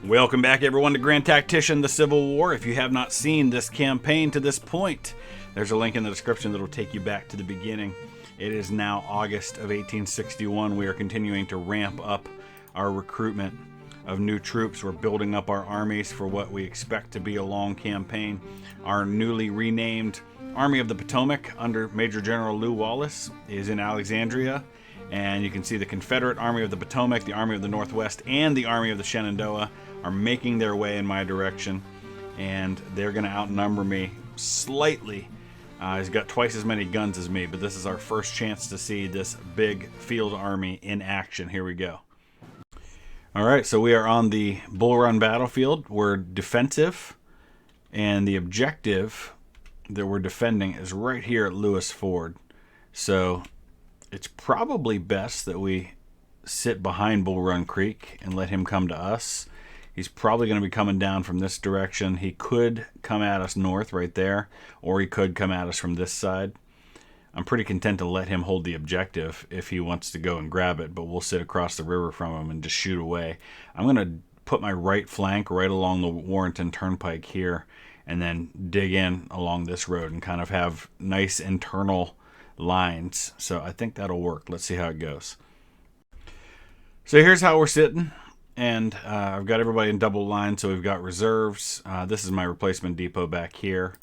Welcome back, everyone, to Grand Tactician, the Civil War. If you have not seen this campaign to this point, there's a link in the description that will take you back to the beginning. It is now August of 1861. We are continuing to ramp up our recruitment of new troops. We're building up our armies for what we expect to be a long campaign. Our newly renamed Army of the Potomac under Major General Lew Wallace is in Alexandria. And you can see the Confederate Army of the Potomac, the Army of the Northwest, and the Army of the Shenandoah are making their way in my direction. And they're going to outnumber me slightly. He's got twice as many guns as me, but this is our first chance to see this big field army in action. Here we go. All right, so we are on the Bull Run battlefield. We're defensive, and the objective that we're defending is right here at Lewis Ford. So it's probably best that we sit behind Bull Run Creek and let him come to us. He's probably going to be coming down from this direction. He could come at us north right there, or he could come at us from this side. I'm pretty content to let him hold the objective if he wants to go and grab it, but we'll sit across the river from him and just shoot away. I'm going to put my right flank right along the Warrenton Turnpike here and then dig in along this road and kind of have nice internal lines. So I think that'll work. Let's see how it goes. So here's how we're sitting, and I've got everybody in double line, so we've got reserves. This is my replacement depot back here.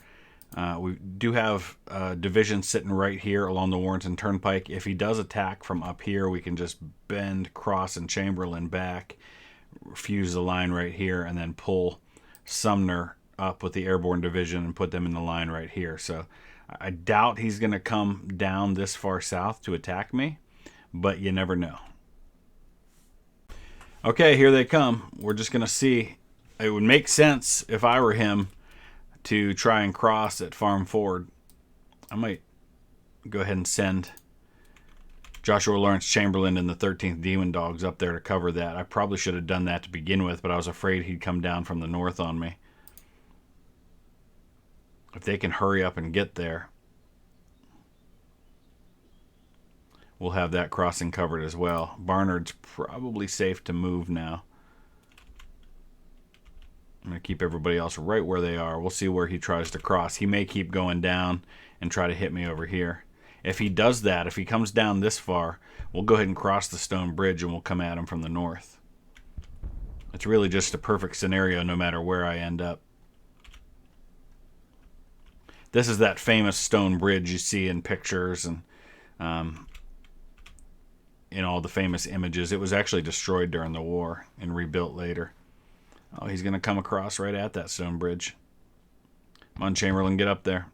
We do have a division sitting right here along the Warrenton Turnpike. If he does attack from up here, we can just bend Cross and Chamberlain back, fuse the line right here, and then pull Sumner up with the airborne division and put them in the line right here. So I doubt he's going to come down this far south to attack me, but you never know. Okay, here they come. We're just going to see. It would make sense if I were him to try and cross at Farm Ford. I might go ahead and send Joshua Lawrence Chamberlain and the 13th Demon Dogs up there to cover that. I probably should have done that to begin with, but I was afraid he'd come down from the north on me. If they can hurry up and get there, we'll have that crossing covered as well. Barnard's probably safe to move now. I'm going to keep everybody else right where they are. We'll see where he tries to cross. He may keep going down and try to hit me over here. If he does that, if he comes down this far, we'll go ahead and cross the stone bridge and we'll come at him from the north. It's really just a perfect scenario no matter where I end up. This is that famous stone bridge you see in pictures and in all the famous images. It was actually destroyed during the war and rebuilt later. Oh, he's going to come across right at that stone bridge. Come on, Chamberlain, get up there.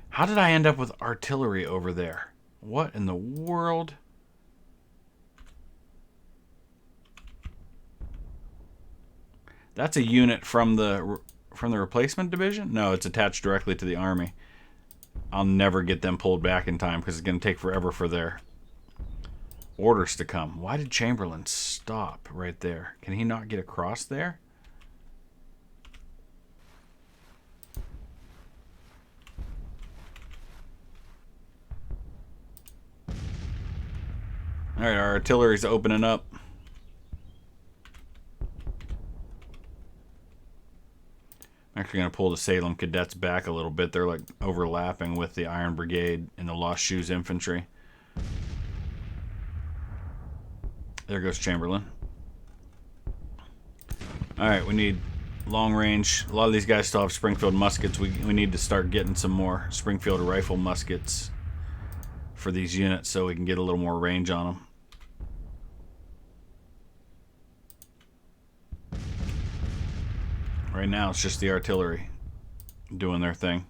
How did I end up with artillery over there? What in the world? That's a unit from the replacement division? No, it's attached directly to the army. I'll never get them pulled back in time because it's going to take forever for their orders to come. Why did Chamberlain stop right there? Can he not get across there? All right, our artillery's opening up. I'm actually going to pull the Salem Cadets back a little bit. They're like overlapping with the Iron Brigade and the Lost Shoes Infantry. There goes Chamberlain. All right, we need long range. A lot of these guys still have Springfield muskets. We need to start getting some more Springfield rifle muskets for these units so we can get a little more range on them. Right now, it's just the artillery doing their thing.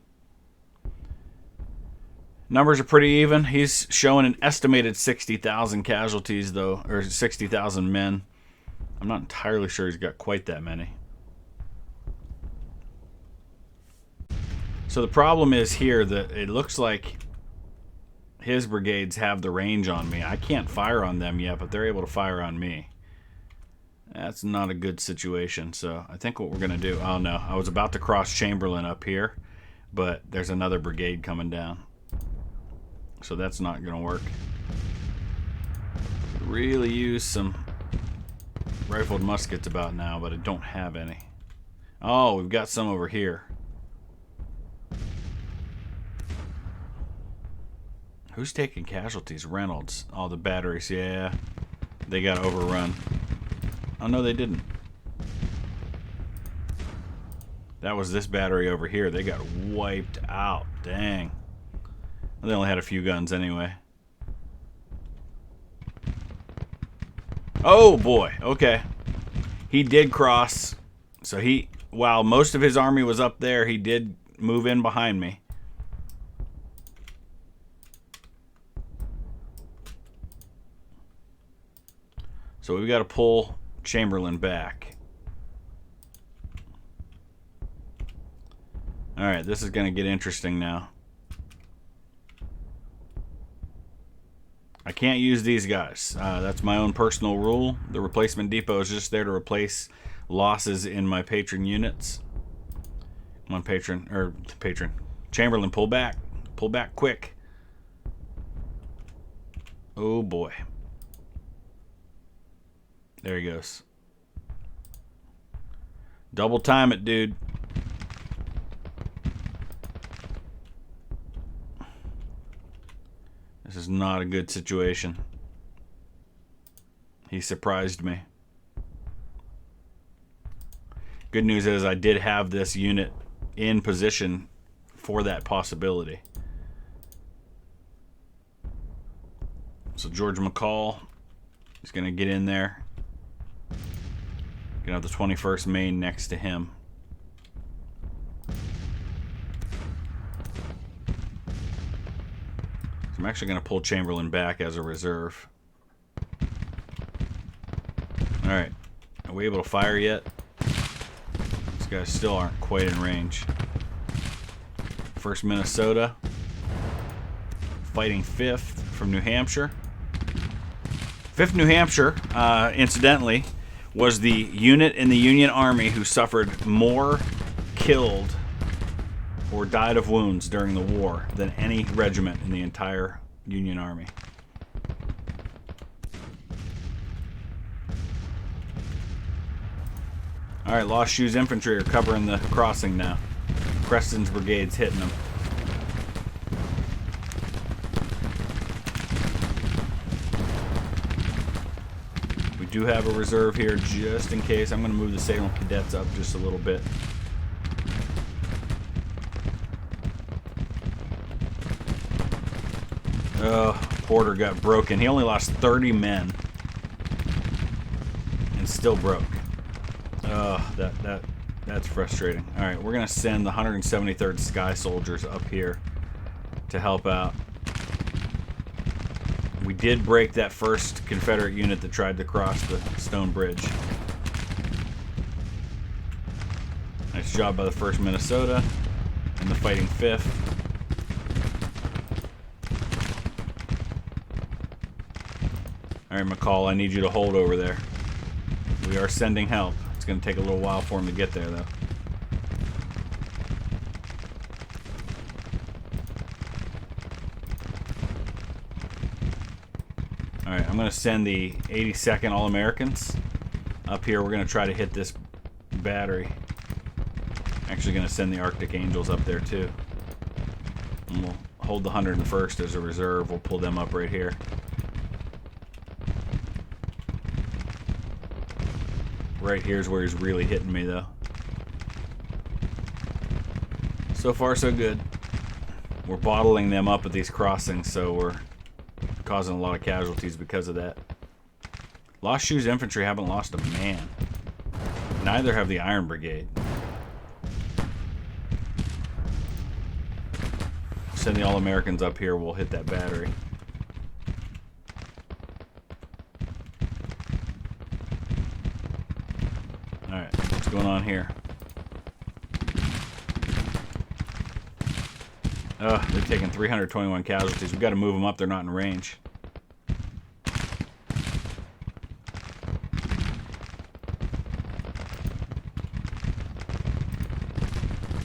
Numbers are pretty even. He's showing an estimated 60,000 casualties, though, or 60,000 men. I'm not entirely sure he's got quite that many. So the problem is here that it looks like his brigades have the range on me. I can't fire on them yet, but they're able to fire on me. That's not a good situation, so I think what we're going to do... Oh, no. I was about to cross Chamberlain up here, but there's another brigade coming down. So that's not going to work. really use some rifled muskets about now, but I don't have any. Oh, we've got some over here. Who's taking casualties? Reynolds. Oh, the batteries. Yeah. They got overrun. Oh, no, they didn't. That was this battery over here. They got wiped out. Dang. They only had a few guns anyway. Oh, boy. Okay. He did cross. So while most of his army was up there, he did move in behind me. So we've got to pull Chamberlain back. Alright, this is going to get interesting now. I can't use these guys. That's my own personal rule. The replacement depot is just there to replace losses in my patron units. Come on, patron. Chamberlain, pull back. Pull back quick. Oh, boy. There he goes. Double time it, dude. This is not a good situation. He surprised me. Good news is I did have this unit in position for that possibility. So George McCall is going to get in there. Gonna have the 21st Maine next to him. So I'm actually gonna pull Chamberlain back as a reserve. Alright. Are we able to fire yet? These guys still aren't quite in range. 1st Minnesota. Fighting 5th from New Hampshire. 5th New Hampshire, incidentally, was the unit in the Union Army who suffered more killed or died of wounds during the war than any regiment in the entire Union Army. Alright, Lost Shoes Infantry are covering the crossing now. Preston's brigade's hitting them. Do have a reserve here just in case. I'm going to move the Salem Cadets up just a little bit. Porter got broken. He only lost 30 men and still broke. That's frustrating. All right, we're going to send the 173rd Sky Soldiers up here to help out. We did break that first Confederate unit that tried to cross the stone bridge. Nice job by the 1st Minnesota and the fighting 5th. Alright, McCall, I need you to hold over there. We are sending help. It's going to take a little while for him to get there, though. Alright, I'm going to send the 82nd All-Americans up here. We're going to try to hit this battery. Actually going to send the Arctic Angels up there too. And we'll hold the 101st as a reserve. We'll pull them up right here. Right here's where he's really hitting me though. So far so good. We're bottling them up at these crossings, so we're causing a lot of casualties because of that. Lost Shoes Infantry haven't lost a man. Neither have the Iron Brigade. Send the All-Americans up here, we'll hit that battery. Alright, what's going on here? They've taken 321 casualties. We've got to move them up, they're not in range.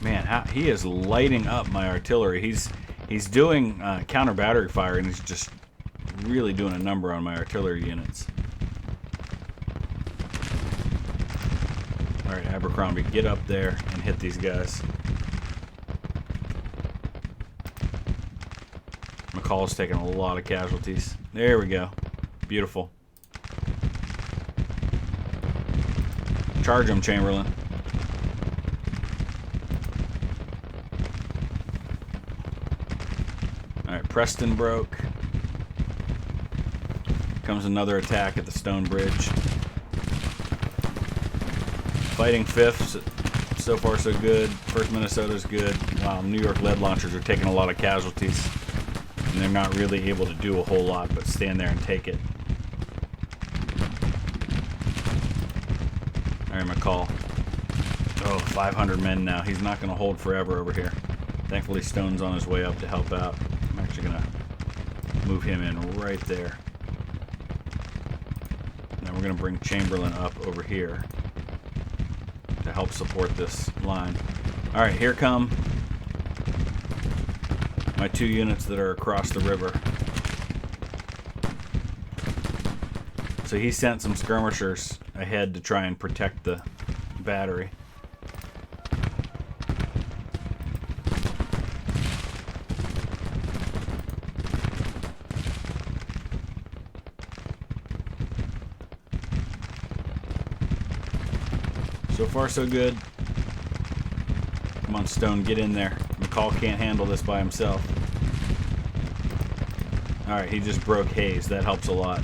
Man, he is lighting up my artillery. He's doing counter battery fire, and he's just really doing a number on my artillery units. Alright, Abercrombie, get up there and hit these guys. McCall's taking a lot of casualties. There we go. Beautiful. Charge him, Chamberlain. Alright, Preston broke. Comes another attack at the stone bridge. Fighting 5th. So far so good. 1st Minnesota's good. Wow, New York lead launchers are taking a lot of casualties. And they're not really able to do a whole lot but stand there and take it. Alright, McCall. Oh, 500 men now. He's not going to hold forever over here. Thankfully, Stone's on his way up to help out. I'm actually going to move him in right there. Now we're going to bring Chamberlain up over here to help support this line. Alright, here come my 2 units that are across the river. So he sent some skirmishers ahead to try and protect the battery. So far so good. Come on, Stone, get in there. McCall can't handle this by himself. Alright, he just broke Hayes. That helps a lot.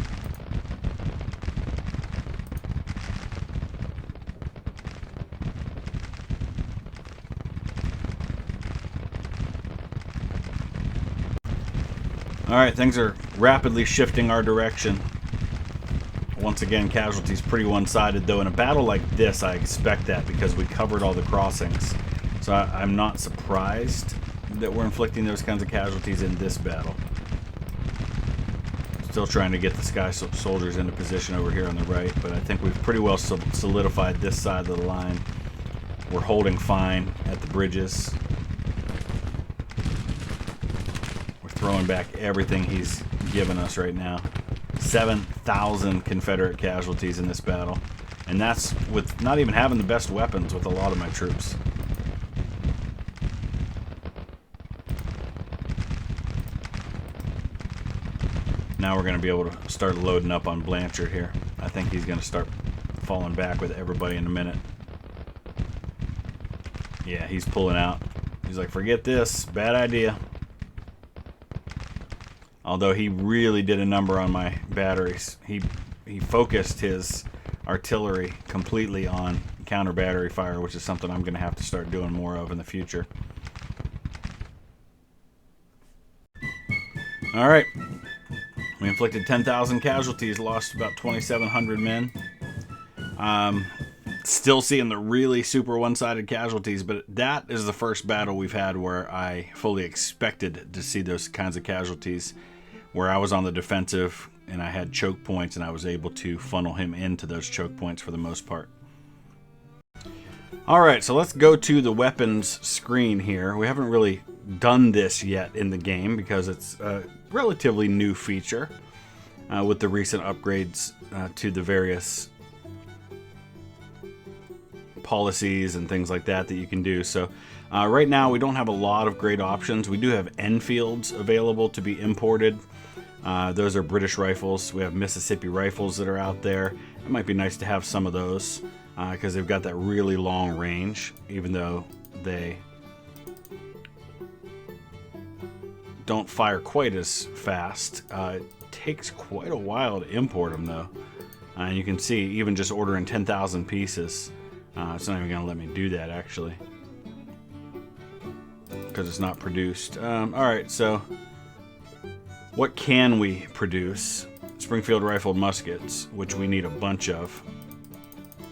Alright, things are rapidly shifting our direction. Once again, casualties pretty one-sided, though in a battle like this I expect that because we covered all the crossings. So I'm not surprised that we're inflicting those kinds of casualties in this battle. Still trying to get the Sky Soldiers into position over here on the right, but I think we've pretty well solidified this side of the line. We're holding fine at the bridges. We're throwing back everything he's given us right now. 7,000 Confederate casualties in this battle. And that's with not even having the best weapons with a lot of my troops. Now we're going to be able to start loading up on Blanchard here. I think he's going to start falling back with everybody in a minute. Yeah, he's pulling out. He's like, forget this. Bad idea. Although he really did a number on my batteries. He focused his artillery completely on counter battery fire, which is something I'm going to have to start doing more of in the future. Alright. We inflicted 10,000 casualties, lost about 2,700 men. Still seeing the really super one-sided casualties, but that is the first battle we've had where I fully expected to see those kinds of casualties, where I was on the defensive and I had choke points and I was able to funnel him into those choke points for the most part. Alright, so let's go to the weapons screen here. We haven't really done this yet in the game because it's a relatively new feature with the recent upgrades to the various policies and things like that you can do. So right now we don't have a lot of great options. We do have Enfields available to be imported. Those are British rifles. We have Mississippi rifles that are out there. It might be nice to have some of those because they've got that really long range, even though they don't fire quite as fast. It takes quite a while to import them though. And you can see even just ordering 10,000 pieces, it's not even going to let me do that actually because it's not produced. Alright, so what can we produce? Springfield rifled muskets, which we need a bunch of.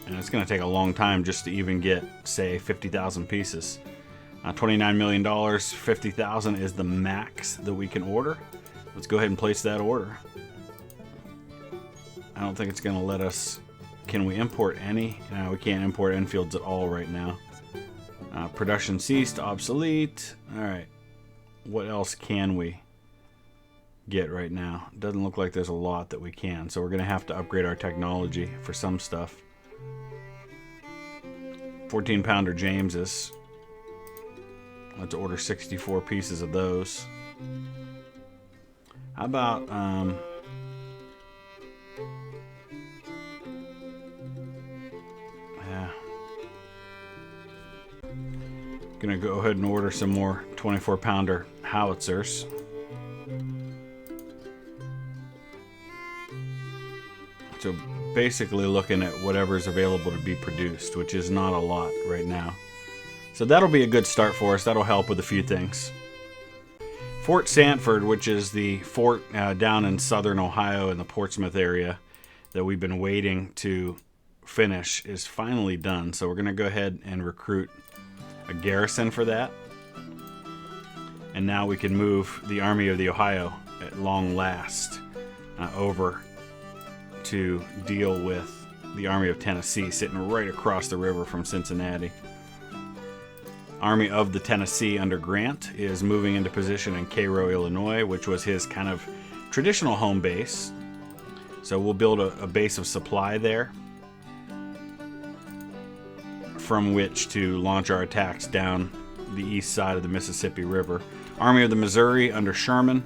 And it's going to take a long time just to even get, say, 50,000 pieces. $29 million, 50,000 is the max that we can order. Let's go ahead and place that order. I don't think it's going to let us... Can we import any? No, we can't import Enfields at all right now. Production ceased, obsolete. Alright. What else can we? get right now. Doesn't look like there's a lot that we can, so we're going to have to upgrade our technology for some stuff. 14-pounder Jameses. Let's order 64 pieces of those. How about gonna go ahead and order some more 24-pounder howitzers. So basically looking at whatever's available to be produced, which is not a lot right now. So that'll be a good start for us. That'll help with a few things. Fort Sanford, which is the fort down in southern Ohio in the Portsmouth area that we've been waiting to finish, is finally done. So we're going to go ahead and recruit a garrison for that. And now we can move the Army of the Ohio at long last over to deal with the Army of Tennessee sitting right across the river from Cincinnati. Army of the Tennessee under Grant is moving into position in Cairo, Illinois, which was his kind of traditional home base. So we'll build a base of supply there from which to launch our attacks down the east side of the Mississippi River. Army of the Missouri under Sherman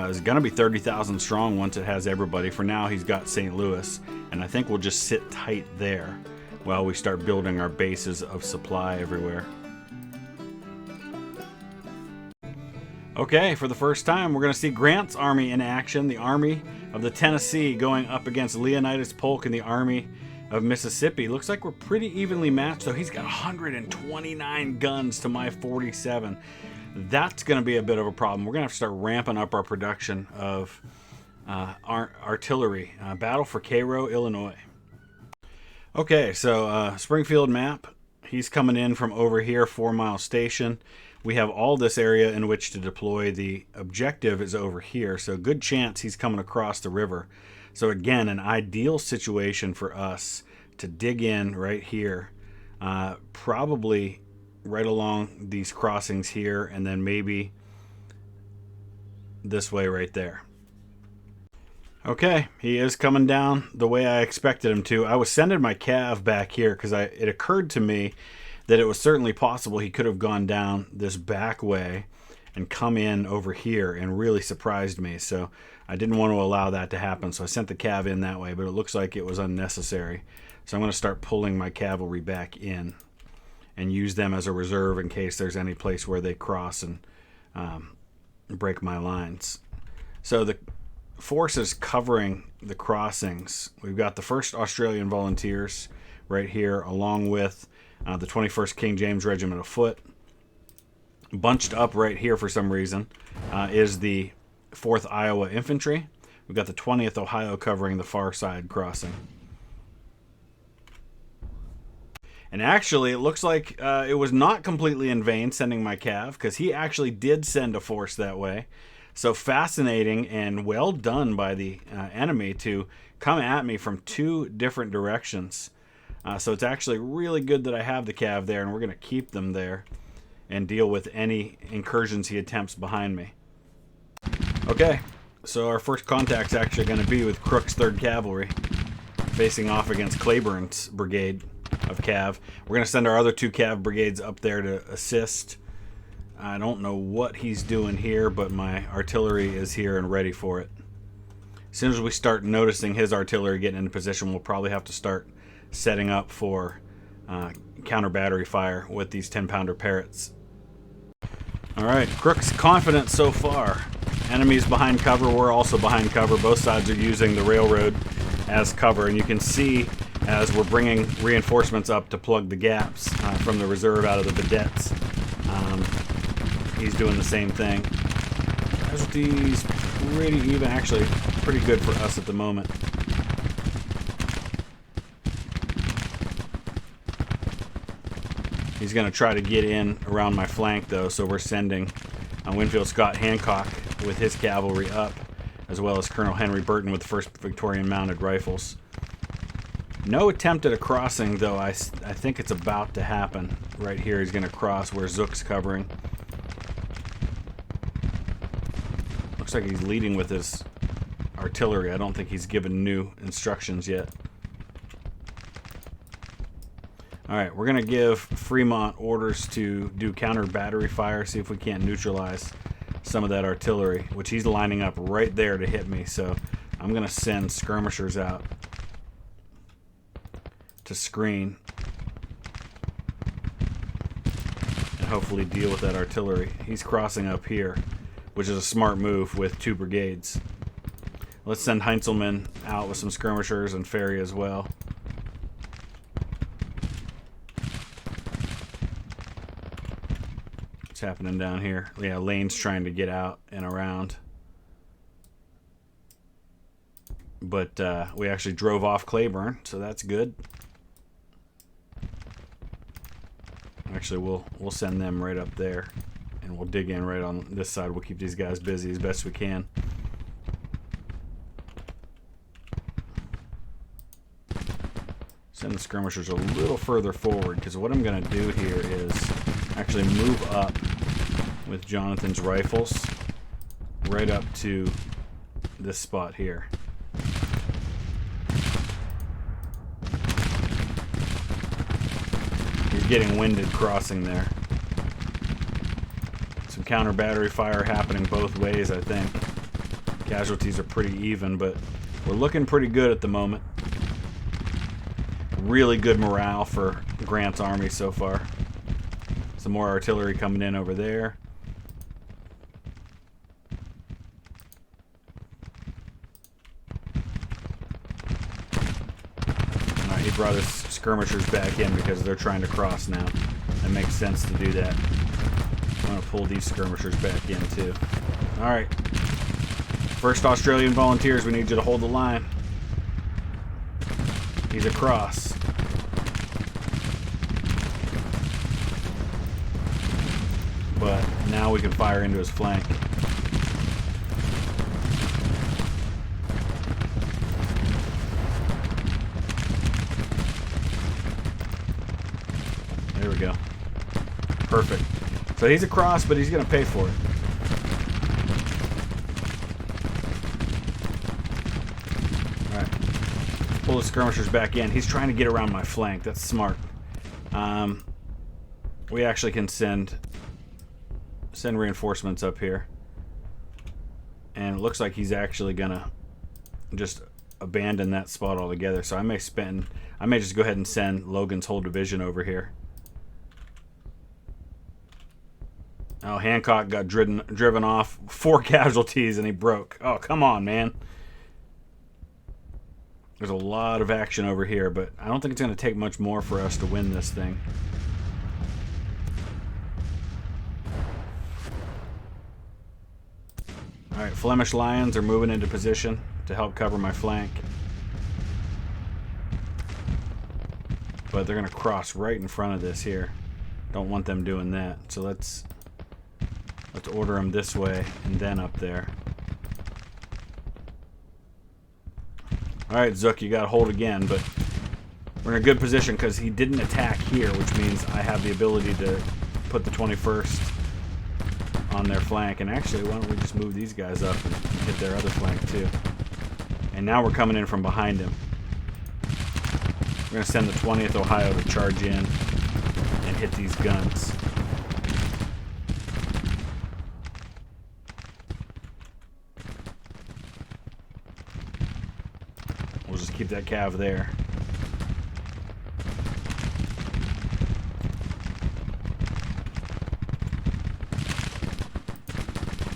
is going to be 30,000 strong once it has everybody. For now, he's got St. Louis, and I think we'll just sit tight there while we start building our bases of supply everywhere. Okay, for the first time, we're going to see Grant's army in action. The Army of the Tennessee going up against Leonidas Polk and the Army of Mississippi. Looks like we're pretty evenly matched, though. He's got 129 guns to my 47. That's going to be a bit of a problem. We're going to have to start ramping up our production of artillery. Battle for Cairo, Illinois. Okay, so Springfield map. He's coming in from over here, 4 Mile Station. We have all this area in which to deploy. The objective is over here, so good chance he's coming across the river. So again, an ideal situation for us to dig in right here, probably right along these crossings here, and then maybe this way right there. Okay, he is coming down the way I expected him to. I was sending my cav back here because it occurred to me that it was certainly possible he could have gone down this back way and come in over here and really surprised me. So I didn't want to allow that to happen. So I sent the cav in that way, but it looks like it was unnecessary. So I'm going to start pulling my cavalry back in and use them as a reserve in case there's any place where they cross and break my lines. So the forces covering the crossings, we've got the 1st Australian Volunteers right here, along with the 21st King James Regiment of Foot. Bunched up right here for some reason is the 4th Iowa Infantry. We've got the 20th Ohio covering the far side crossing. And actually, it looks like it was not completely in vain sending my cav, because he actually did send a force that way. So fascinating and well done by the enemy to come at me from 2 different directions. So it's actually really good that I have the cav there, and we're going to keep them there and deal with any incursions he attempts behind me. Okay, so our first contact's actually going to be with Crook's 3rd Cavalry, facing off against Claiborne's brigade of cav. We're going to send our other 2 cav brigades up there to assist. I don't know what he's doing here, but my artillery is here and ready for it. As soon as we start noticing his artillery getting into position, we'll probably have to start setting up for counter battery fire with these 10-pounder Parrots. Alright, Crook's confident so far. Enemies behind cover, we're also behind cover. Both sides are using the railroad as cover, and you can see as we're bringing reinforcements up to plug the gaps from the reserve out of the vedettes. He's doing the same thing. Casualties pretty even, actually pretty good for us at the moment. He's going to try to get in around my flank, though, so we're sending Winfield Scott Hancock with his cavalry up, as well as Colonel Henry Burton with the 1st Victorian Mounted Rifles. No attempt at a crossing, though. I think it's about to happen. Right here, he's going to cross where Zook's covering. Looks Looks like he's leading with his artillery. I don't think he's given new instructions yet. Alright, we're going to give Fremont orders to do counter battery fire, see if we can't neutralize some of that artillery, which he's lining up right there to hit me. So I'm going to send skirmishers out to screen and hopefully deal with that artillery. He's crossing up here, which is a smart move with 2 brigades. Let's send Heinzelman out with some skirmishers and ferry as well. What's happening down here? Yeah, Lane's trying to get out and around. But we actually drove off Claiborne, so that's good. Actually, we'll send them right up there, and we'll dig in right on this side. We'll keep these guys busy as best we can. Send the skirmishers a little further forward, because what I'm going to do here is actually move up with Jonathan's rifles right up to this spot here. You're getting winded crossing there. Some counter battery fire happening both ways, I think. Casualties are pretty even, but we're looking pretty good at the moment. Really good morale for Grant's army so far. Some more artillery coming in over there. Alright, he brought his skirmishers back in because they're trying to cross now. That makes sense to do that. I'm going to pull these skirmishers back in too. Alright. 1st Australian Volunteers, we need you to hold the line. He's across. But now we can fire into his flank. There we go. Perfect. So he's across, but he's going to pay for it. Alright. Pull the skirmishers back in. He's trying to get around my flank. That's smart. We actually can send reinforcements up here. And it looks like he's actually going to just abandon that spot altogether. So I may just go ahead and send Logan's whole division over here. Oh, Hancock got driven off. 4 casualties and he broke. Oh, come on, man. There's a lot of action over here, but I don't think it's going to take much more for us to win this thing. Alright, Flemish Lions are moving into position to help cover my flank. But they're going to cross right in front of this here. Don't want them doing that. So let's order them this way and then up there. Alright, Zook, you got to hold again, but we're in a good position because he didn't attack here, which means I have the ability to put the 21st on their flank. And actually, why don't we just move these guys up and hit their other flank too. And now we're coming in from behind him. We're going to send the 20th Ohio to charge in and hit these guns. We'll just keep that cav there.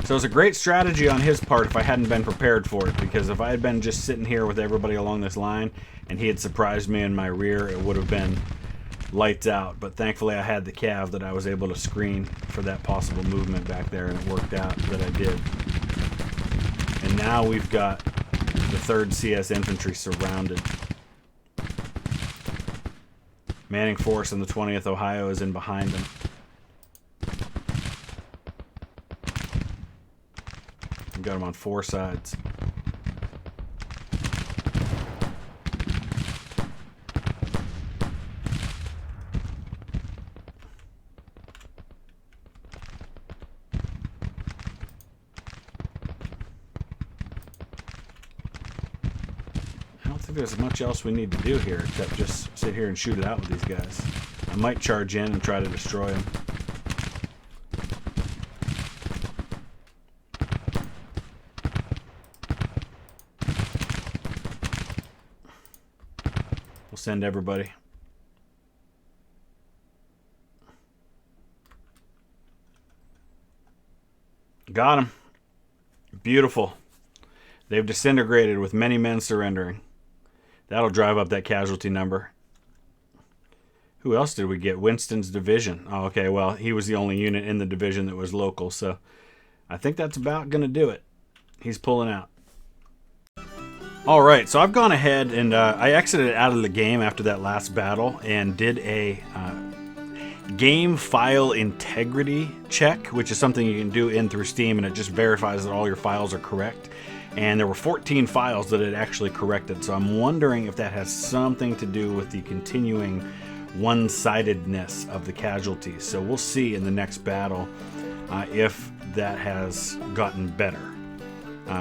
So it's a great strategy on his part if I hadn't been prepared for it, because if I had been just sitting here with everybody along this line and he had surprised me in my rear, it would have been lights out. But thankfully I had the cav that I was able to screen for that possible movement back there, and it worked out that I did. And now we've got the 3rd CS Infantry surrounded. Manning Force and the 20th Ohio is in behind them. Got them on 4 sides. think there's much else we need to do here except just sit here and shoot it out with these guys. I might charge in and try to destroy them. We'll send everybody. Got him. Beautiful. They've disintegrated with many men surrendering. That'll drive up that casualty number. Who else did we get? Winston's division. Oh, okay, well, he was the only unit in the division that was local, so I think that's about going to do it. He's pulling out. All right, so I've gone ahead and I exited out of the game after that last battle and did a game file integrity check, which is something you can do in through Steam, and it just verifies that all your files are correct. And there were 14 files that it actually corrected, so I'm wondering if that has something to do with the continuing one-sidedness of the casualties. So we'll see in the next battle if that has gotten better.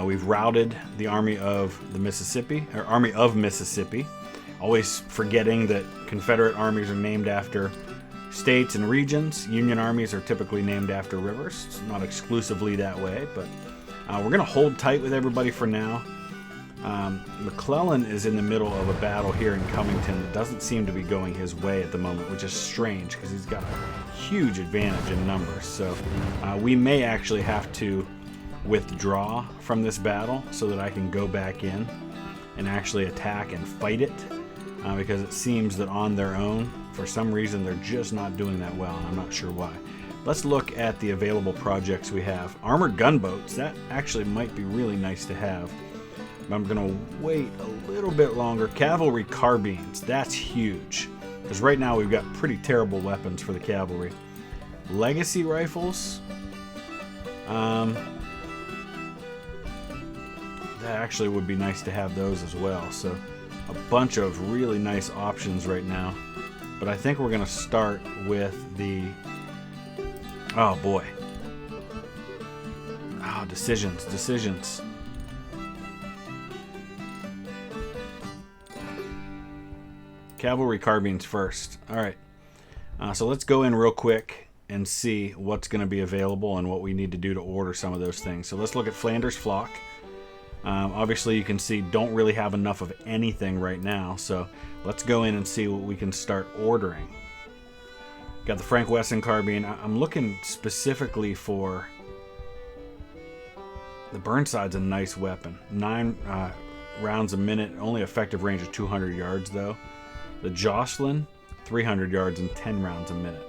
We've routed the Army of the Mississippi, or Army of Mississippi, always forgetting that Confederate armies are named after states and regions. Union armies are typically named after rivers. It's not exclusively that way, but we're going to hold tight with everybody for now. McClellan is in the middle of a battle here in Covington that doesn't seem to be going his way at the moment, which is strange because he's got a huge advantage in numbers. So we may actually have to withdraw from this battle so that I can go back in and actually attack and fight it, because it seems that on their own, for some reason, they're just not doing that well, and I'm not sure why. Let's look at the available projects we have. Armored gunboats, that actually might be really nice to have. I'm going to wait a little bit longer. Cavalry carbines, that's huge, because right now we've got pretty terrible weapons for the cavalry. Legacy rifles, that actually would be nice to have those as well. So a bunch of really nice options right now. But I think we're going to start with the... Oh, boy. Oh, decisions. Cavalry carbines first. All right. So let's go in real quick and see what's going to be available and what we need to do to order some of those things. So let's look at Flanders Flock. Obviously, you can see don't really have enough of anything right now, so let's go in and see what we can start ordering. Got the Frank Wesson carbine. I'm looking specifically for... The Burnside's a nice weapon. 9 rounds a minute, only effective range of 200 yards, though. The Jocelyn, 300 yards and 10 rounds a minute.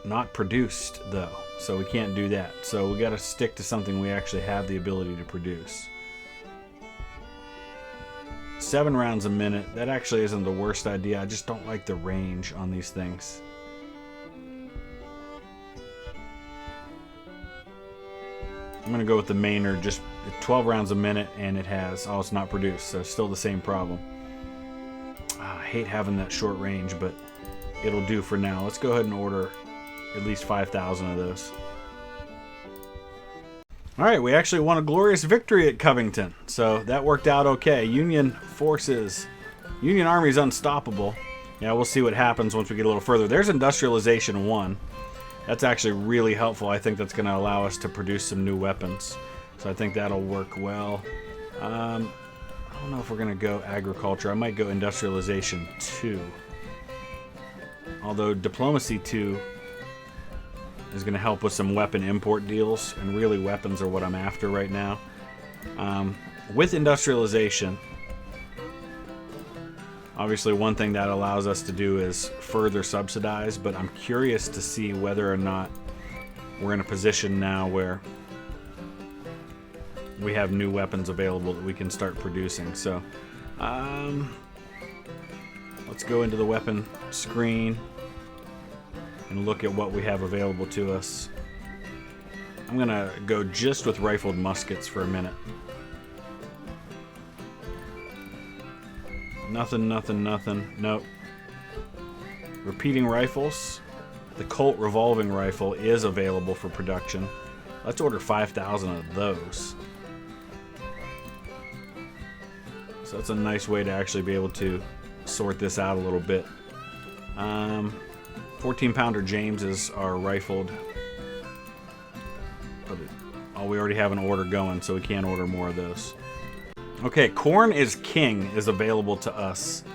Not produced, though, so we can't do that. So we got to stick to something we actually have the ability to produce. 7 rounds a minute. That actually isn't the worst idea. I just don't like the range on these things. I'm going to go with the Maynard, just 12 rounds a minute, and it has... Oh, it's not produced, so still the same problem. I hate having that short range, but it'll do for now. Let's go ahead and order at least 5,000 of those. All right, we actually won a glorious victory at Covington, so that worked out okay. Union forces, Union Army's unstoppable. Yeah, we'll see what happens once we get a little further. There's Industrialization 1. That's actually really helpful. I think that's going to allow us to produce some new weapons, so I think that'll work well. I don't know if we're going to go agriculture. I might go Industrialization 2. Although Diplomacy 2 is going to help with some weapon import deals, and really weapons are what I'm after right now. With Industrialization, obviously one thing that allows us to do is further subsidize, but I'm curious to see whether or not we're in a position now where we have new weapons available that we can start producing. So let's go into the weapon screen and look at what we have available to us. I'm gonna go just with rifled muskets for a minute. Nothing. Nope. Repeating rifles. The Colt revolving rifle is available for production. Let's order 5,000 of those. So that's a nice way to actually be able to sort this out a little bit. 14-pounder Jameses are rifled. But we already have an order going, so we can't order more of those. Okay, corn is king is available to us.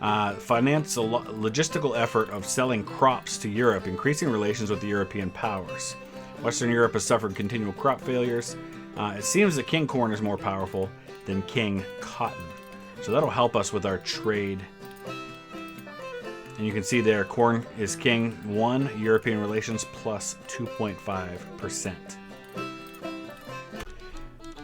Finance a logistical effort of selling crops to Europe, increasing relations with the European powers. Western Europe has suffered continual crop failures. It seems that king corn is more powerful than king cotton. So that'll help us with our trade. And you can see there, corn is king 1, European relations plus 2.5%.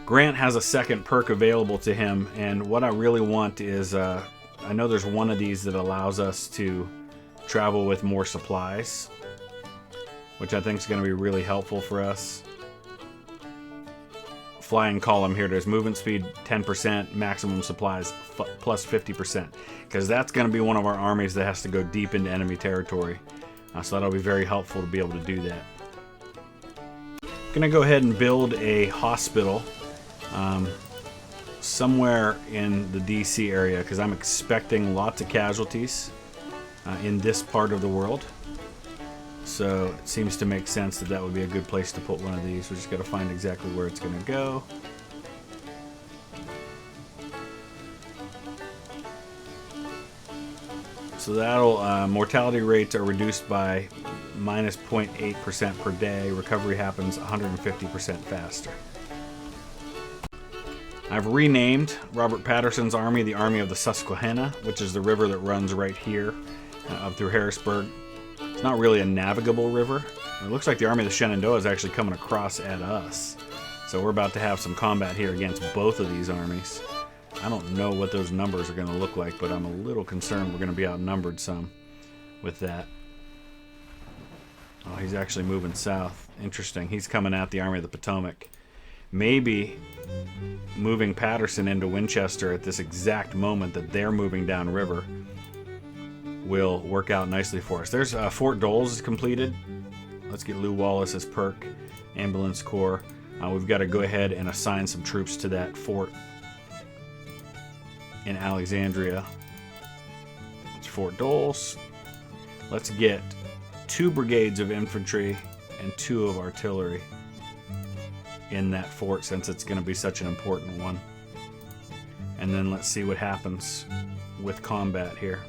Grant has a second perk available to him, and what I really want is, I know there's one of these that allows us to travel with more supplies, which I think is going to be really helpful for us. Flying column here, there's movement speed 10%, maximum supplies plus 50%, because that's going to be one of our armies that has to go deep into enemy territory. So that'll be very helpful to be able to do that. I'm going to go ahead and build a hospital somewhere in the DC area, because I'm expecting lots of casualties in this part of the world. So it seems to make sense that that would be a good place to put one of these. We just got to find exactly where it's going to go. So that'll mortality rates are reduced by minus 0.8% per day. Recovery happens 150% faster. I've renamed Robert Patterson's army the Army of the Susquehanna, which is the river that runs right here up through Harrisburg. It's not really a navigable river. It looks like the Army of the Shenandoah is actually coming across at us. So we're about to have some combat here against both of these armies. I don't know what those numbers are going to look like, but I'm a little concerned we're going to be outnumbered some with that. Oh, he's actually moving south. Interesting. He's coming at the Army of the Potomac. Maybe moving Patterson into Winchester at this exact moment that they're moving downriver will work out nicely for us. There's Fort Doles is completed. Let's get Lew Wallace's perk, Ambulance Corps. We've got to go ahead and assign some troops to that fort in Alexandria. It's Fort Doles. Let's get 2 brigades of infantry and 2 of artillery in that fort, since it's going to be such an important one. And then let's see what happens with combat here.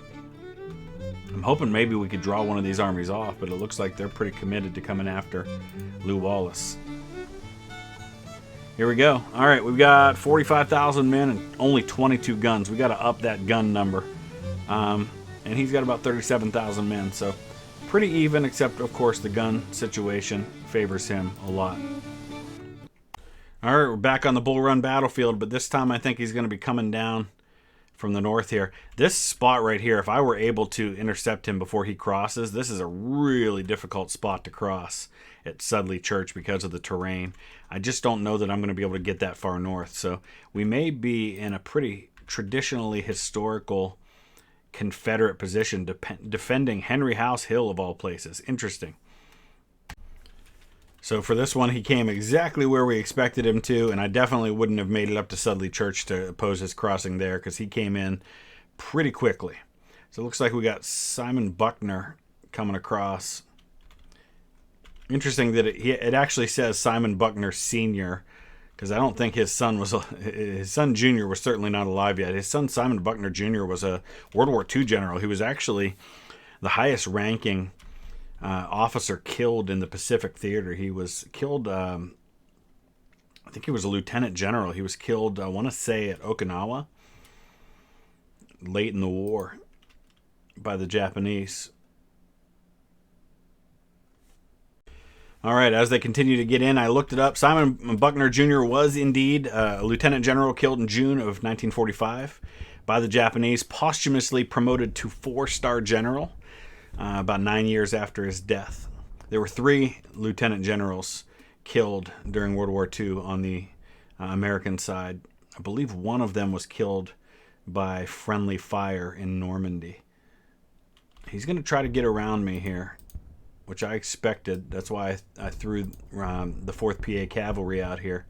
I'm hoping maybe we could draw one of these armies off, but it looks like they're pretty committed to coming after Lew Wallace. Here we go. All right, we've got 45,000 men and only 22 guns. We got to up that gun number. And he's got about 37,000 men, so pretty even, except of course the gun situation favors him a lot. All right, we're back on the Bull Run battlefield, but this time I think he's going to be coming down from the north here. This spot right here, if I were able to intercept him before he crosses, this is a really difficult spot to cross at Sudley Church because of the terrain. I just don't know that I'm going to be able to get that far north. So we may be in a pretty traditionally historical Confederate position defending Henry House Hill of all places. Interesting. So for this one, he came exactly where we expected him to, and I definitely wouldn't have made it up to Sudley Church to oppose his crossing there, because he came in pretty quickly. So it looks like we got Simon Buckner coming across. Interesting that it actually says Simon Buckner Sr., because I don't think his son Jr. was certainly not alive yet. His son Simon Buckner Jr. was a World War II general. He was actually the highest ranking officer killed in the Pacific Theater. He was killed, I think he was a lieutenant general. He was killed, I want to say, at Okinawa late in the war by the Japanese. All right, as they continue to get in, I looked it up. Simon Buckner Jr. was indeed a lieutenant general killed in June of 1945 by the Japanese, posthumously promoted to 4-star general about 9 years after his death. There were 3 lieutenant generals killed during World War II on the American side. I believe one of them was killed by friendly fire in Normandy. He's going to try to get around me here, which I expected. That's why I threw the 4th PA Cavalry out here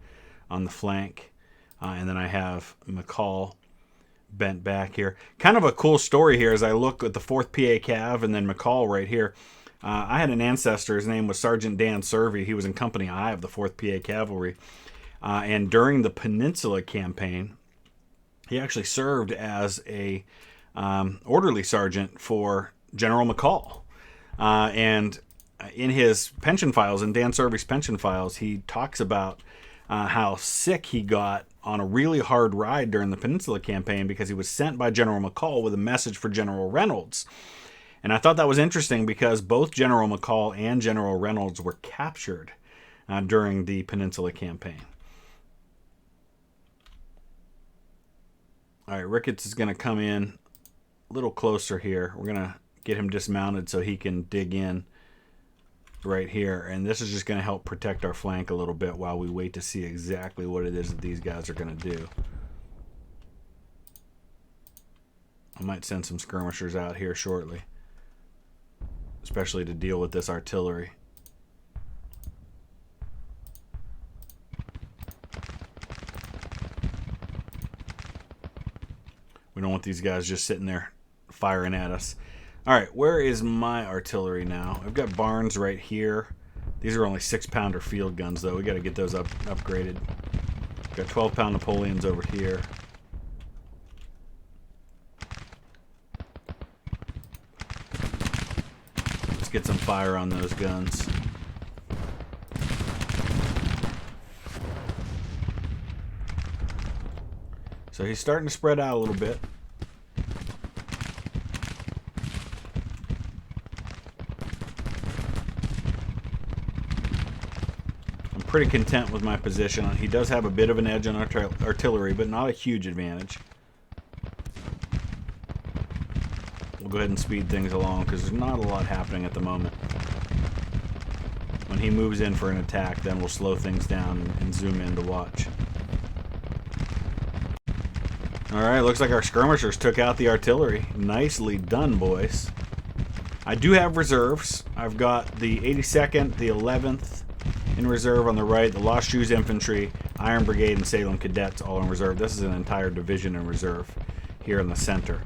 on the flank. And then I have McCall bent back here. Kind of a cool story here as I look at the 4th PA Cav and then McCall right here. I had an ancestor. His name was Sergeant Dan Servey. He was in Company I of the 4th PA Cavalry. And during the Peninsula Campaign, he actually served as a orderly sergeant for General McCall. And in his pension files, in Dan Servey's pension files, he talks about how sick he got on a really hard ride during the Peninsula Campaign because he was sent by General McCall with a message for General Reynolds. And I thought that was interesting because both General McCall and General Reynolds were captured during the Peninsula Campaign. All right, Ricketts is going to come in a little closer here. We're going to get him dismounted so he can dig in right here. And this is just going to help protect our flank a little bit while we wait to see exactly what it is that these guys are going to do. I might send some skirmishers out here shortly, especially to deal with this artillery. We don't want these guys just sitting there firing at us. All right, where is my artillery now? I've got Barnes right here. These are only 6-pounder field guns, though. We got to get those upgraded. Got 12-pound Napoleons over here. Let's get some fire on those guns. So he's starting to spread out a little bit. I'm pretty content with my position. He does have a bit of an edge on artillery, but not a huge advantage. We'll go ahead and speed things along because there's not a lot happening at the moment. When he moves in for an attack, then we'll slow things down and zoom in to watch. Alright, looks like our skirmishers took out the artillery. Nicely done, boys. I do have reserves. I've got the 82nd, the 11th in reserve on the right, the Lost Shoes Infantry, Iron Brigade, and Salem Cadets all in reserve. This is an entire division in reserve here in the center.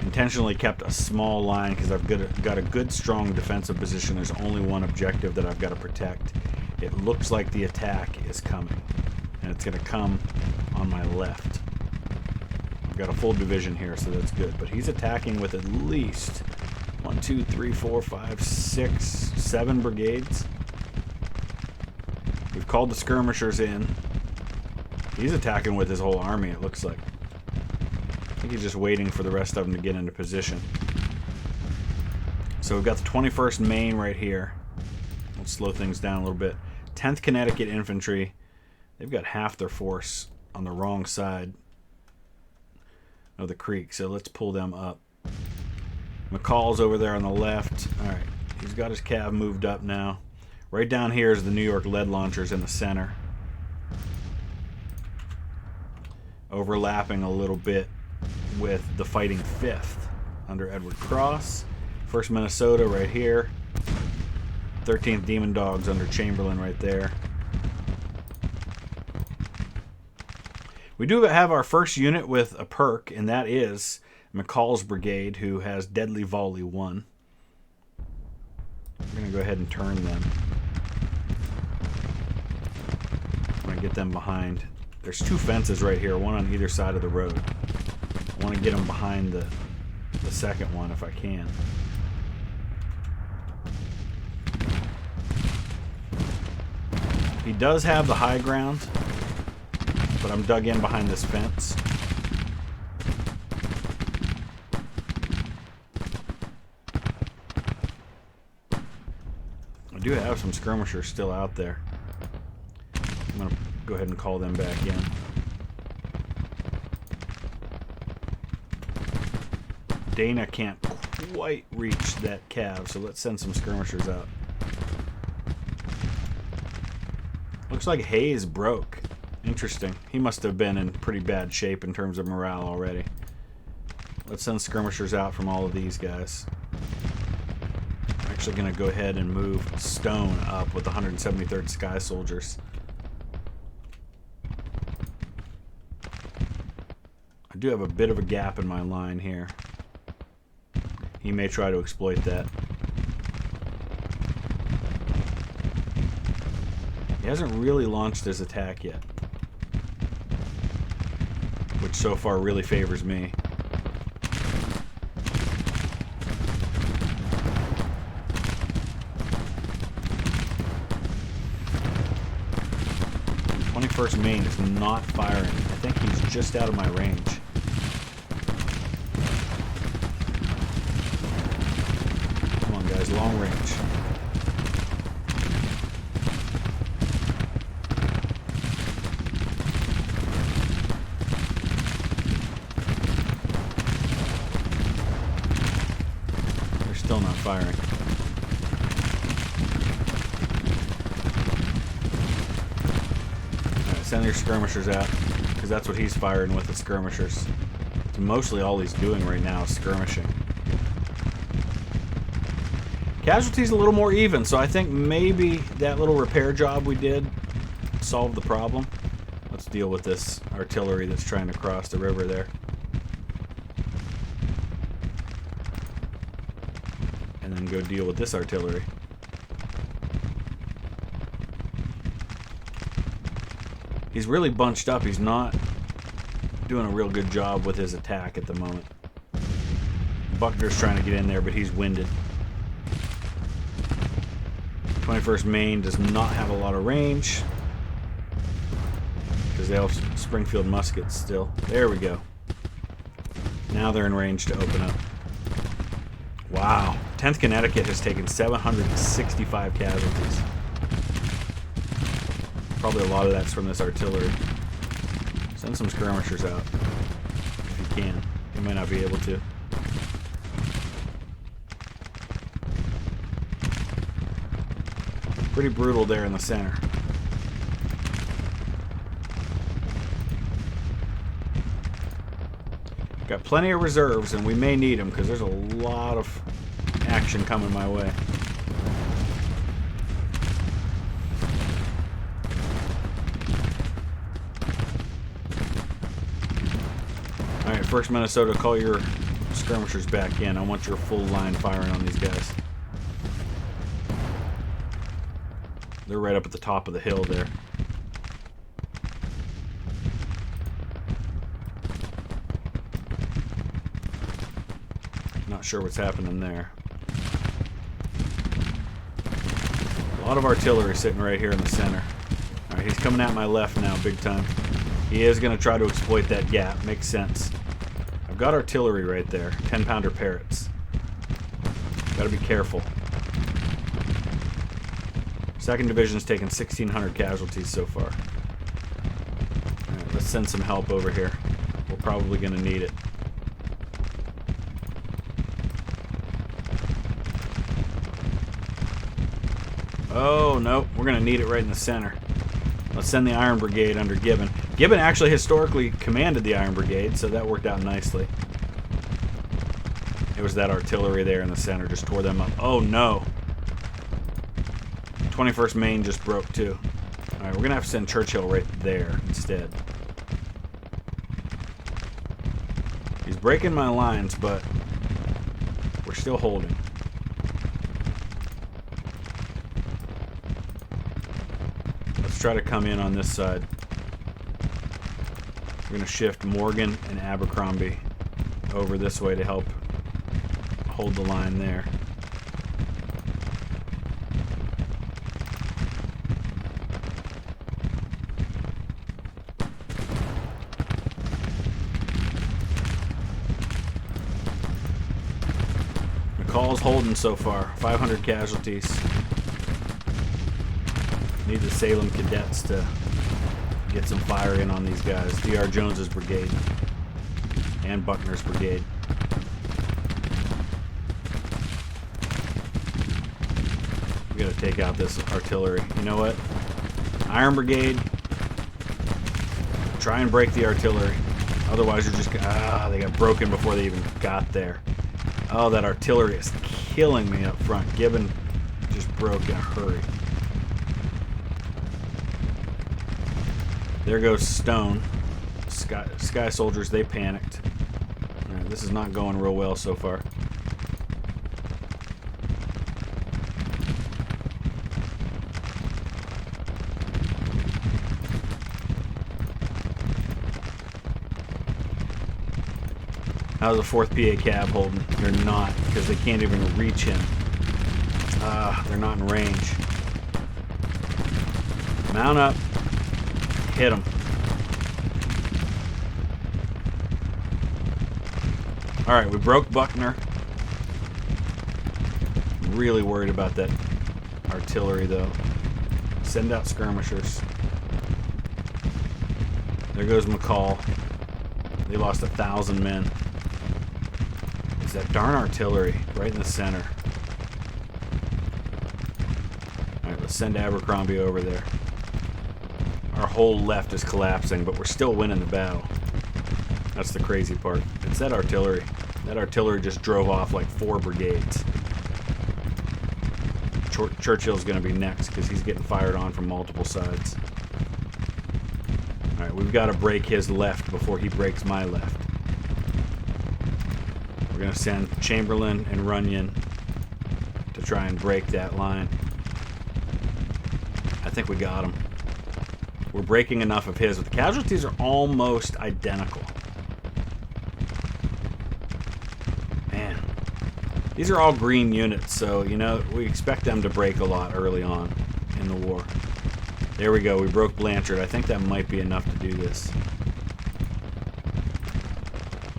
Intentionally kept a small line because I've got a good, strong defensive position. There's only one objective that I've got to protect. It looks like the attack is coming, and it's going to come on my left. I've got a full division here, so that's good. But he's attacking with at least 1, 2, 3, 4, 5, 6, 7 brigades. We've called the skirmishers in. He's attacking with his whole army, it looks like. I think he's just waiting for the rest of them to get into position. So we've got the 21st Maine right here. We'll slow things down a little bit. 10th Connecticut Infantry. They've got half their force on the wrong side of the creek, so let's pull them up. McCall's over there on the left. Alright, he's got his cav moved up now. Right down here is the New York lead launchers in the center. Overlapping a little bit with the Fighting 5th under Edward Cross. 1st Minnesota right here. 13th Demon Dogs under Chamberlain right there. We do have our first unit with a perk, and that is McCall's Brigade, who has Deadly Volley 1. We're going to go ahead and turn them. I'm going to get them behind. There's 2 fences right here, one on either side of the road. I want to get them behind the second one if I can. He does have the high ground, but I'm dug in behind this fence. I do have some skirmishers still out there. I'm going to go ahead and call them back in. Dana can't quite reach that cav, so let's send some skirmishers out. Looks like Hayes broke. Interesting. He must have been in pretty bad shape in terms of morale already. Let's send skirmishers out from all of these guys. I'm actually going to go ahead and move Stone up with the 173rd Sky Soldiers. I do have a bit of a gap in my line here. He may try to exploit that. He hasn't really launched his attack yet, which so far really favors me. First Maine is not firing. I think he's just out of my range. Come on, guys, long range. They're still not firing. Send your skirmishers out, because that's what he's firing with, the skirmishers. It's mostly all he's doing right now is skirmishing. Casualties a little more even, so I think maybe that little repair job we did solved the problem. Let's deal with this artillery that's trying to cross the river there. And then go deal with this artillery. He's really bunched up. He's not doing a real good job with his attack at the moment. Buckner's trying to get in there, but he's winded. 21st Maine does not have a lot of range, because they have Springfield muskets still. There we go. Now they're in range to open up. Wow. 10th Connecticut has taken 765 casualties. Probably a lot of that's from this artillery. Send some skirmishers out if you can. You might not be able to. Pretty brutal there in the center. Got plenty of reserves, and we may need them because there's a lot of action coming my way. Alright, 1st Minnesota, call your skirmishers back in. I want your full line firing on these guys. They're right up at the top of the hill there. Not sure what's happening there. A lot of artillery sitting right here in the center. Alright, he's coming at my left now, big time. He is going to try to exploit that gap. Makes sense. I've got artillery right there. 10-pounder Parrots. Got to be careful. 2nd Division's taken 1,600 casualties so far. Alright, let's send some help over here. We're probably going to need it. Oh, no. We're going to need it right in the center. Let's send the Iron Brigade under Gibbon. Gibbon actually historically commanded the Iron Brigade, so that worked out nicely. It was that artillery there in the center, just tore them up. Oh no! 21st Maine just broke too. Alright, we're going to have to send Churchill right there instead. He's breaking my lines, but we're still holding. Let's try to come in on this side. We're going to shift Morgan and Abercrombie over this way to help hold the line there. McCall's holding so far. 500 casualties. Need the Salem Cadets to get some fire in on these guys. D.R. Jones's brigade and Buckner's brigade. We gotta take out this artillery. You know what? Iron Brigade, try and break the artillery. Otherwise you're just they got broken before they even got there. Oh, that artillery is killing me up front. Gibbon just broke in a hurry. There goes Stone. Sky soldiers, they panicked. All right, this is not going real well so far. How's the 4th PA cab holding? They're not, because they can't even reach him. They're not in range. Mount up. Hit him. Alright, we broke Buckner. I'm really worried about that artillery, though. Send out skirmishers. There goes McCall. They lost 1,000 men. It's that darn artillery right in the center. Alright, let's send Abercrombie over there. Our whole left is collapsing, but we're still winning the battle. That's the crazy part. It's that artillery. That artillery just drove off like 4 brigades. Churchill's going to be next because he's getting fired on from multiple sides. Alright, we've got to break his left before he breaks my left. We're going to send Chamberlain and Runyon to try and break that line. I think we got him. We're breaking enough of his, but the casualties are almost identical. Man. These are all green units, so, you know, we expect them to break a lot early on in the war. There we go. We broke Blanchard. I think that might be enough to do this.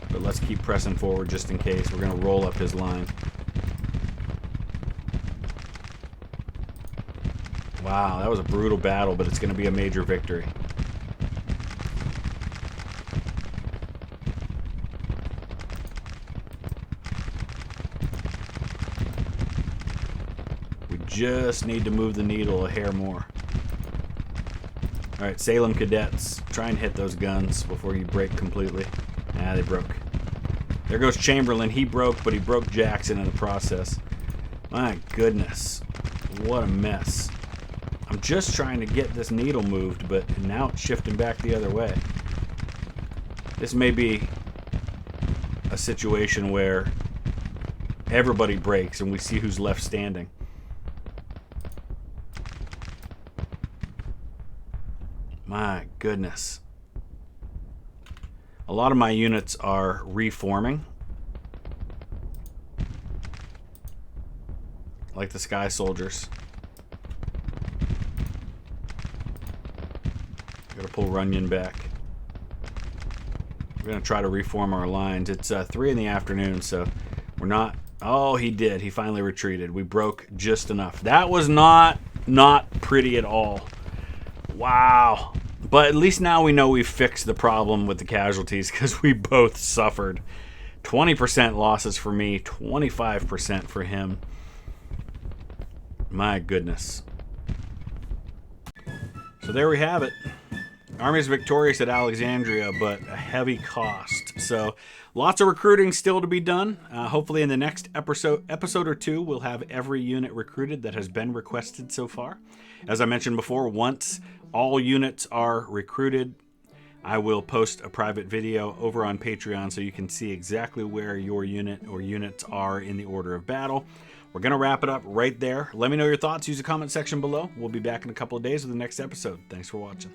But let's keep pressing forward just in case. We're going to roll up his line. Wow, that was a brutal battle, but it's going to be a major victory. We just need to move the needle a hair more. Alright, Salem cadets. Try and hit those guns before you break completely. Ah, they broke. There goes Chamberlain. He broke, but he broke Jackson in the process. My goodness. What a mess. I'm just trying to get this needle moved, but now it's shifting back the other way. This may be a situation where everybody breaks and we see who's left standing. My goodness. A lot of my units are reforming. Like the Sky Soldiers. Gotta pull Runyon back. We're gonna try to reform our lines. It's 3 in the afternoon, so we're not... Oh, he did. He finally retreated. We broke just enough. That was not pretty at all. Wow. But at least now we know we've fixed the problem with the casualties because we both suffered. 20% losses for me, 25% for him. My goodness. So there we have it. Army is victorious at Alexandria, but a heavy cost. So lots of recruiting still to be done. Hopefully in the next episode or two, we'll have every unit recruited that has been requested so far. As I mentioned before, once all units are recruited, I will post a private video over on Patreon so you can see exactly where your unit or units are in the order of battle. We're going to wrap it up right there. Let me know your thoughts. Use the comment section below. We'll be back in a couple of days with the next episode. Thanks for watching.